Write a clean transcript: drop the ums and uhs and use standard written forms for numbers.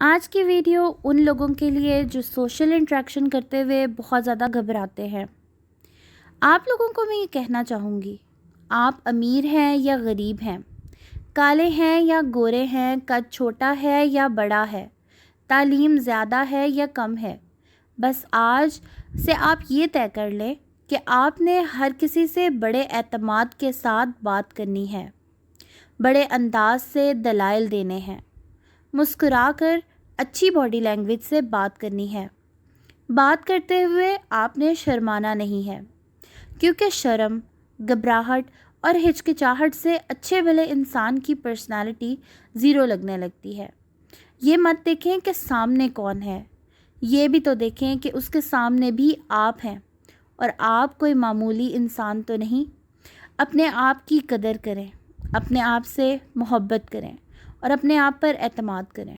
आज की वीडियो उन लोगों के लिए जो सोशल इंटरेक्शन करते हुए बहुत ज़्यादा घबराते हैं। आप लोगों को मैं ये कहना चाहूँगी, आप अमीर हैं या गरीब हैं, काले हैं या गोरे हैं, कद छोटा है या बड़ा है, तालीम ज़्यादा है या कम है, बस आज से आप ये तय कर लें कि आपने हर किसी से बड़े एतमाद के साथ बात करनी है, बड़े अंदाज से दलाइल देने हैं, मुस्कुराकर अच्छी बॉडी लैंग्वेज से बात करनी है। बात करते हुए आपने शर्माना नहीं है, क्योंकि शर्म, घबराहट और हिचकिचाहट से अच्छे भले इंसान की पर्सनालिटी ज़ीरो लगने लगती है। ये मत देखें कि सामने कौन है, ये भी तो देखें कि उसके सामने भी आप हैं और आप कोई मामूली इंसान तो नहीं। अपने आप की कदर करें, अपने आप से मोहब्बत करें और अपने आप पर एतमाद करें।